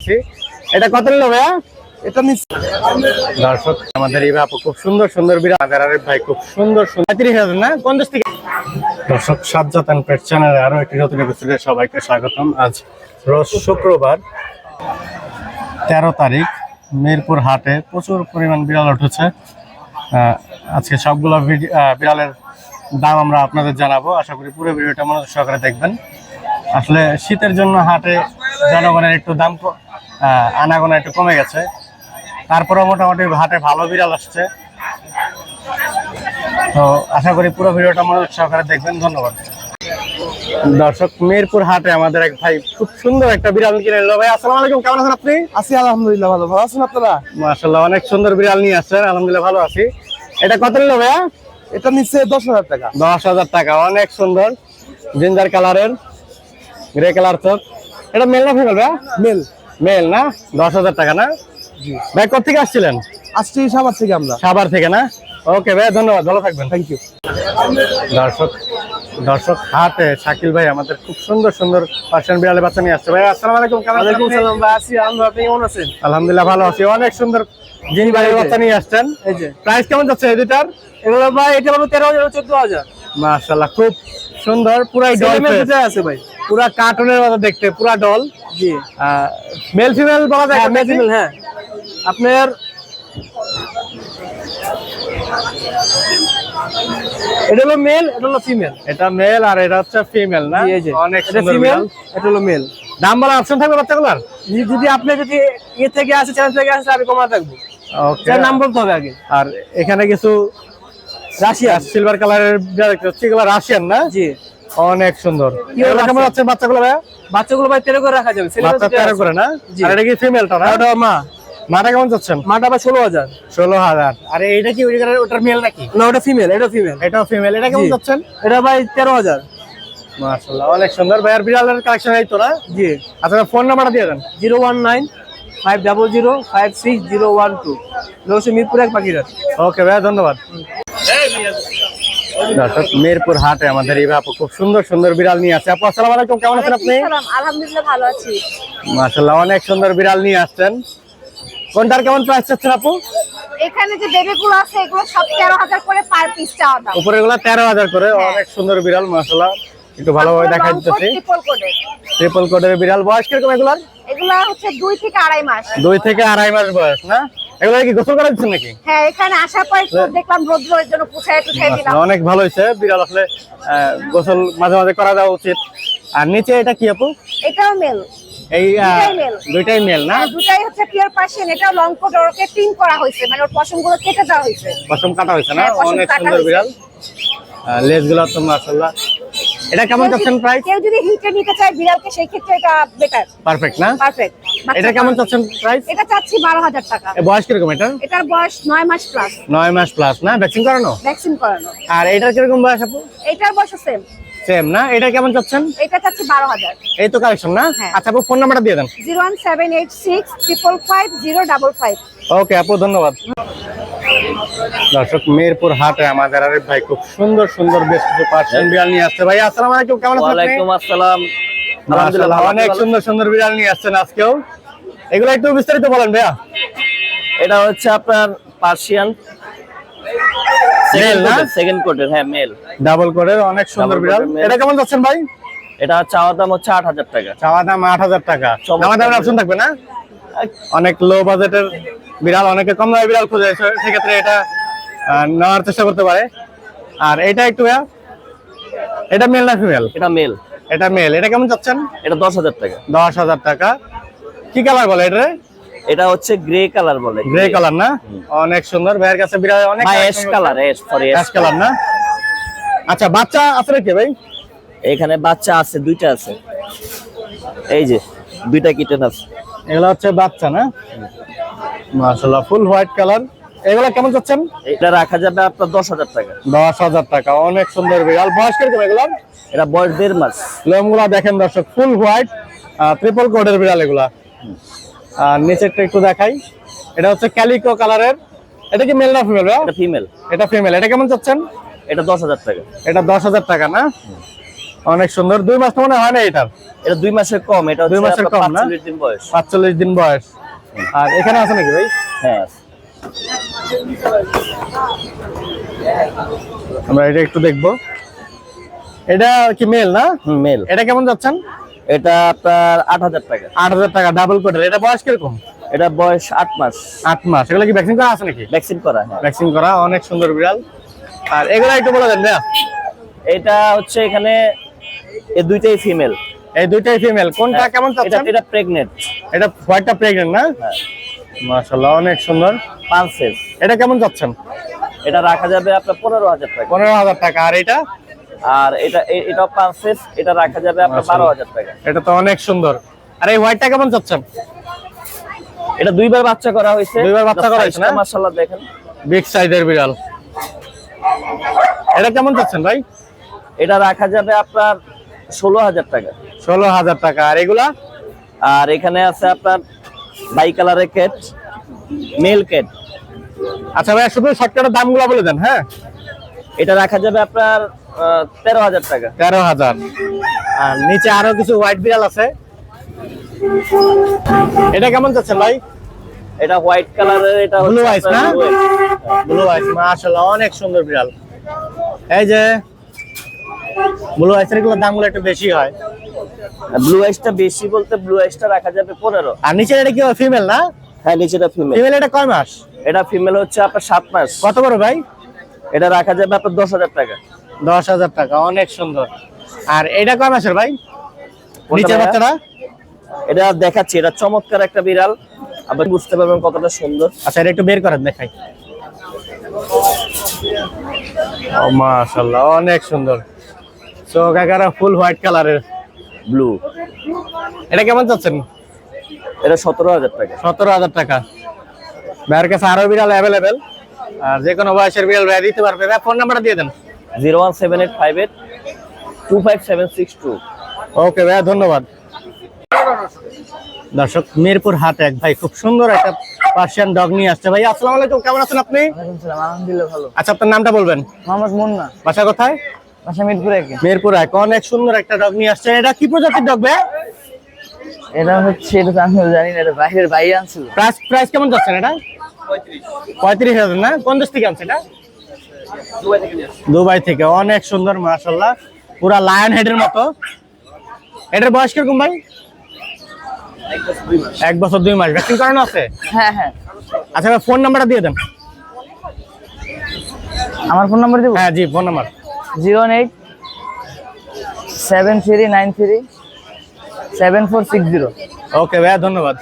আছি। এটা কত নিল ভাইয়া? এটা দর্শক আমাদের এই আপু খুব সুন্দর সুন্দর বিড়াল। আরে ভাই খুব সুন্দর সুন্দর ৩৫,০০০ না? কোন দেশ থেকে? দর্শক সাজ্জাদ এন্ড পেট চ্যানেলে আরো একটি নতুন এপিসোডে সবাইকে স্বাগতম। আজ রোজ শুক্রবার ১৩ তারিখ। মিরপুর হাটে প্রচুর পরিমাণ বিড়াল উঠেছে। আজকে সবগুলো বিড়ালের দাম আমরা আপনাদের জানাবো। আশা করি পুরো ভিডিওটা মনোযোগ সহকারে দেখবেন। আসলে শীতের জন্য হাটে জনগণের একটু দাম আনাগোনা একটু কমে গেছে, তারপরেও মোটামুটি হাটে ভালো বিড়াল আসছে। তো আশা করি পুরো ভিডিওটা মনোযোগ সহকারে দেখবেন। ধন্যবাদ। দর্শক মিরপুর হাটে আমাদের এক ভাই খুব সুন্দর একটা বিড়াল কিনে নিল। ভাই আসসালামু আলাইকুম, কেমন আছেন আপনি? আছি আলহামদুলিল্লাহ, ভালো আছেন আপনারা? মাশাআল্লাহ, অনেক সুন্দর বিড়াল নিয়ে আসছেন। আলহামদুলিল্লাহ ভালো আছি। এটা কত নিল ভাইয়া? এটা নিচ্ছে 10,000 টাকা। 10,000 টাকা। অনেক সুন্দর জিঞ্জার কালারের, গ্রে কালার চোখ। এটা মেল না ফিমেল ভাইয়া? মেল। মেল না? 10,000 টাকা না? জি। ভাই কোথা থেকে আসছিলেন? আসছি সাভার থেকে আমরা। সাভার থেকে না? ওকে ভাই, ধন্যবাদ, ভালো থাকবেন। Thank you. দর্শক হাটে শাকিল ভাই আমাদের খুব সুন্দর সুন্দর পার্সিয়ান বিড়ালের বাচ্চা নিয়ে আসছে। ভাই আসসালামু আলাইকুম, কেমন আছেন? ওয়ালাইকুম আসসালাম ভাই, আছি আলহামদুলিল্লাহ, আপনি কেমন আছেন? আলহামদুলিল্লাহ ভালো আছি। অনেক সুন্দর জিন বাড়ির বাচ্চা নিয়ে আসছেন। এই যে প্রাইস কেমন যাচ্ছে এই দুটার? এগুলো ভাই এটা পাবো 13,000 14,000। মাশাআল্লাহ, খুব সুন্দর। পুরাই ডল আছে ভাই, পুরা কার্টুনের মতো দেখতে, পুরা ডল। জি। মেল ফিমেল বলা যায়? মেল ফিমেল, হ্যাঁ। আপনার এটা হলো মেল, এটা হলো ফিমেল। এটা মেল আর এটা হচ্ছে ফিমেল না? অনেক সুন্দর ফিমেল, বিড়াল। এটা হলো মেল। দাম বলার অপশন থাকবে বাচ্চাগুলোর? যদি আপনি ইয়ে থেকে আসে, চ্যানেল থেকে আসে, আমি কমা থাকবো। ওকে, নাম বলতে হবে আগে। আর এখানে কিছু রাশিয়ান সিলভার কালারের বিড়াল দেখতে পাচ্ছি, এগুলো রাশিয়ান না? জি। অনেক সুন্দর। এগুলো কেমন আছে বাচ্চাগুলো ভাইয়া? বাচ্চাগুলো ভাই 13 করে রাখা যাবে। বাচ্চা 13 করে না? আর এটা কি ফিমেলটা না? ওটা মা। মাটা কেমন যাচ্ছেন? মাটা ভাই 16,000। 16,000। আর এইটা কি ওটার মেল নাকি? না, ওটা ফিমেল, এটা ফিমেল। এটাও ফিমেল। এটা কেমন যাচ্ছেন? এটা ভাই 13,000। মাশাআল্লাহ, অনেক সুন্দর। ভাইয়ার বিড়ালের কালেকশন এই তো না? জি। আচ্ছা, ফোন নাম্বারটা দিয়ে দেন। 019-500-56012। লোকসে মিরপুর 1 পাখিরাট। ওকে ভাইয়া, ধন্যবাদ। দর্শক মিরপুর হাটে আমাদের এই আপু খুব সুন্দর সুন্দর বিড়াল নিয়ে আসছে। আপু আসসালামু আলাইকুম, কেমন আছেন আপনি? আলহামদুলিল্লাহ ভালো আছি। মাশাআল্লাহ, অনেক সুন্দর বিড়াল নিয়ে আসছেন। কোনটার কেমন প্রাইস চাচ্ছেন আপু? এখানে যে বেবিগুলো আছে এগুলো সব 13,000 করে পার পিস চাওয়া দাম। উপরে এগুলা 13,000 করে। অনেক সুন্দর বিড়াল, মাশাআল্লাহ। একটু ভালোভাবে দেখা যাচ্ছে। ট্রিপল কোডের বিড়াল। বয়স কিরকম এগুলার? এগুলা হচ্ছে 2 থেকে 2.5 মাস। 2 থেকে 2.5 মাস বয়স না? এগুলা কি গোসল করা দিচ্ছেন নাকি? হ্যাঁ, এখানে আসার পর একটু দেখলাম রোদ্রের জন্য পুছায় দিলাম। অনেক ভালো হয়েছে। বিড়াল আসলে গোসল মাঝে মাঝে করা দেওয়া উচিত। আর নিচে এটা কি আপু? এটাও মেল। এই দুইটাই মেল না? দুটাই হচ্ছে পিওর পার্সিয়ান। এটাও লং কোট, ওকে ট্রিম করা হয়েছে, মানে ওর পশমগুলো কেটে দেওয়া হয়েছে। পশম কাটা হয়েছে না? হ্যাঁ, পশম অনেক কাটা সুন্দর হয়েছে। বিড়াল। লেজগুলো তো মাশাআল্লাহ। এটা কেমন চাচ্ছেন প্রাইস? কেউ যদি হিটে নিতে চায় বিড়ালকে, সেই ক্ষেত্রে এটা বেটার। পারফেক্ট না? পারফেক্ট। এটা কেমন চাচ্ছেন প্রাইস? এটা চাচ্ছি 12,000 টাকা। বয়স কিরকম এটা? এটার বয়স 9 মাস প্লাস। 9 মাস প্লাস না? ভ্যাকসিন করানো? ভ্যাকসিন করানো। আর এটার কিরকম বয়স আপু? এটার বয়স সেম। সেম না? এটা কেমন চাচ্ছেন? এটা চাচ্ছি 12,000। এই তো কালেকশন না? হ্যাঁ। আচ্ছা আপু, ফোন নাম্বারটা দিয়ে দেন। 01786550555। ওকে আপু, ধন্যবাদ। দর্শক মিরপুর হাটে আমাদের আরে ভাই খুব সুন্দর সুন্দর বেশ কিছু পার্সিয়ান বিড়াল নিয়ে আসছে। ভাই আসসালামু আলাইকুম, কেমন আছেন আপনি? ওয়ালাইকুম আসসালাম। আলহামদুলিল্লাহ, অনেক সুন্দর সুন্দর বিড়াল নিয়ে আসছেন আজকেও। এগুলো একটু বিস্তারিত বলেন ভাইয়া। এটা হচ্ছে আপনার পার্সিয়ান মেল না? সেকেন্ড কোটের, হ্যাঁ মেল। ডাবল কোডের অনেক সুন্দর Double বিড়াল। coat এর male। এটা কেমন যাচ্ছেন ভাই? এটা চাওয়া দাম হচ্ছে 8,000 টাকা। চাওয়া দাম 8,000 টাকা। চমৎকার আমাদের অপশন থাকবে না? অনেক লো বাজেটের বিড়াল, অনেকে কম দামে বিড়াল খুঁজে, সেক্ষেত্রে এটা নেওয়ার চেষ্টা করতে পারে। আর এটা একটু ভাইয়া, এটা মেল না ফিমেল? এটা মেল। এটা মেল। এটা কেমন যাচ্ছেন? এটা 10,000 টাকা। 10,000 টাকা। কি কালার বলে এটা? এটা হচ্ছে গ্রে কালার বলে। গ্রে কালার না? অনেক সুন্দর। ভাইয়ের কাছে বিড়াল অনেক অ্যাশ কালার, অ্যাশ কালার না? আচ্ছা, বাচ্চা আছে নাকি ভাই? এখানে বাচ্চা আছে, দুইটা আছে। এই যে দুইটা কিটেন আছে। এগুলো হচ্ছে বাচ্চা না? মাশাআল্লাহ, ফুল হোয়াইট কালার। এগুলো কেমন যাচ্ছেন? এটা রাখা যাবে আপনার 10,000 টাকা। 10,000 টাকা। অনেক সুন্দর বিড়াল। বয়স কিরকম এগুলো? এটা বয়স 1.5 মাস। লোমগুলা দেখেন দর্শক, ফুল হোয়াইট, ট্রিপল কোডের বিড়াল এগুলা। আর নিচেরটা একটু দেখাই। এটা হচ্ছে ক্যালিকো কালারের। এটা কি মেল না ফিমেল? এটা ফিমেল। এটা ফিমেল। এটা কেমন যাচ্ছেন? এটা 10,000 টাকা। এটা 10,000 টাকা না? অনেক সুন্দর। 2 মাস তো মনে হয় না এটার। এটা 2 মাসের কম, এটা 2 মাসের হচ্ছে কম না? 45 দিন বয়স। 45 দিন বয়স। আর এখানে আছে নাকি ভাই? হ্যাঁ আছে। আমরা এটা একটু দেখবো। এটা কি মেল না? মেল। এটা কেমন যাচ্ছেন? এটা আপনার 8000 টাকা। 8000 টাকা ডাবল কোটের। এটা বয়স কিরকম? এটা বয়স 8 মাস। 8 মাস। এগুলো কি ভ্যাকসিন করা আছে নাকি? ভ্যাকসিন করা, হ্যাঁ। ভ্যাকসিন করা, অনেক সুন্দর বিড়াল। আর এগুলো একটু বলে দেন ভাইয়া। এটা হচ্ছে এখানে এই দুইটাই ফিমেল। এই দুইটাই ফিমেল। কোনটা কেমন এটা চাচ্ছেন? এটা প্রেগন্যান্ট। এটা হোয়াইটটা প্রেগন্যান্ট না? হ্যাঁ। মাশাআল্লাহ অনেক সুন্দর। পালসেস। এটা কেমন চাচ্ছেন? এটা রাখা যাবে আপনার 15000 টাকা। 15000 টাকা। আর এটা? আর এটাও পালসেস, এটা রাখা যাবে আপনার 12000 টাকা। এটা তো অনেক সুন্দর। আর এই হোয়াইটটা কেমন চাচ্ছেন? এটা 2 বার বাচ্চা করা হয়েছে। 2 বার বাচ্চা করা হয়েছে না? মাশাআল্লাহ দেখেন। বিগ সাইজের বিড়াল। এটা কেমন চাচ্ছেন ভাই? এটা রাখা যাবে আপনার 16000 টাকা। 16000 টাকা। আর এগুলা? আর এখানে আছে আপনার বাই কালারের ক্যাট, মেল ক্যাট। আচ্ছা ভাই, শুধু শর্টকাটের দামগুলো বলে দেন। হ্যাঁ, এটা রাখা যাবে আপনার 13000 টাকা। 13000। আর নিচে আরো কিছু হোয়াইট বিড়াল আছে। এটা কেমন চাচ্ছেন ভাই? এটা হোয়াইট কালারের, এটা ব্লু হচ্ছে আইস না? আপনার blue eyes। ব্লু আইস, মাশাআল্লাহ অনেক সুন্দর বিড়াল। এই যে ব্লু আইসের গুলো দামগুলো একটু বেশি হয়। ব্লু আইসটা বেশি বলতে ব্লু আইসটা রাখা যাবে 15। আর নিচে এটা কি ফিমেল না? হ্যাঁ, নিচেটা ফিমেল। ফিমেল। এটা কয় মাস? এটা ফিমেল হচ্ছে আপনার 7 মাস। কত বড় ভাই? এটা রাখা যাবে আপনার 10000 টাকা। 10000 টাকা। অনেক সুন্দর। আর এটা কয় মাসের ভাই? নিচের ভাইয়া? বাচ্চাটা? এটা দেখাচ্ছি, এটা চমৎকার একটা বিড়াল, আপনি বুঝতে পারবেন কতটা সুন্দর। আচ্ছা, এটা একটু বের করেন দেখাই। ও মাশাআল্লাহ অনেক সুন্দর। চোখ একেবারে ফুল হোয়াইট কালারের। ব্লু। এটা কেমন চাচ্ছেন? এটা 17000 টাকা। 17000 টাকা। ভাইয়ের কাছে আরো বিড়াল অ্যাভেলেবেল। আর যে কোনো বয়সের বিড়াল ভাই দিতে পারবে। ভাই ফোন নাম্বারটা দিয়ে দেন। 01785825762। ওকে ভাইয়া, ধন্যবাদ। দর্শক, মিরপুর হাট এক ভাই খুব সুন্দর একটা পার্সিয়ান ডগ নিয়ে আসছে। ভাই আসসালামু আলাইকুম, কেমন আছেন আপনি? আলহামদুলিল্লাহ ভালো। আচ্ছা, আপনার নামটা বলবেন? মোহাম্মদ মুন্না। বাসা কোথায়? বাসা মিরপুর 1। মিরপুর এক। অনেক সুন্দর একটা ডগ নিয়ে আসছে। এটা কি প্রজাতির ডগ ভাই? এটা হচ্ছে, এটা তো আমিও জানি না, এটা বাইরের ভাই আনছিল। প্রাইস কেমন যাচ্ছেন এটা? 35000 না? কোন দেশ থেকে আনছে এটা? দুবাই থেকে। অনেক সুন্দর মাশাআল্লাহ, পুরা লায়ন হেডের মতো। এটার বয়স কিরকম ভাই? 1 বছর 2 মাস। ভ্যাকসিন করানো আছে? হ্যাঁ হ্যাঁ। আচ্ছা ভাই, ফোন নাম্বারটা দিয়ে দেন। আমার ফোন নাম্বার দেবো? হ্যাঁ জি, ফোন নাম্বার। 087393746 ওকে ভাইয়া, ধন্যবাদ।